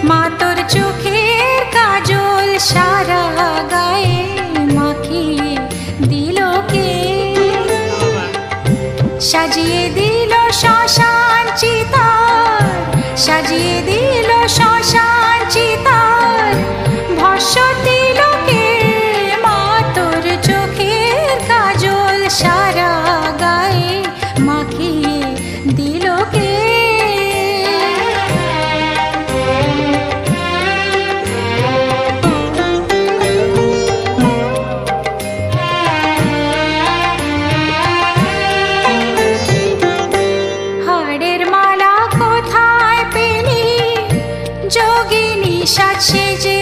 মা তোর চোখের কাজল সারা গায়ে মাখিয়ে দিল কে? সাজিয়ে দিল শ্মশান চিতার, সাজিয়ে দিল শ্মশান চিতার, ভস্য দিল কে? মা তোর চোখের কাজল সারা গায়ে মাখিয়ে দিল কে? হাড়ের মালা কোথায় পেলি যোগিনী সাজ সেজে?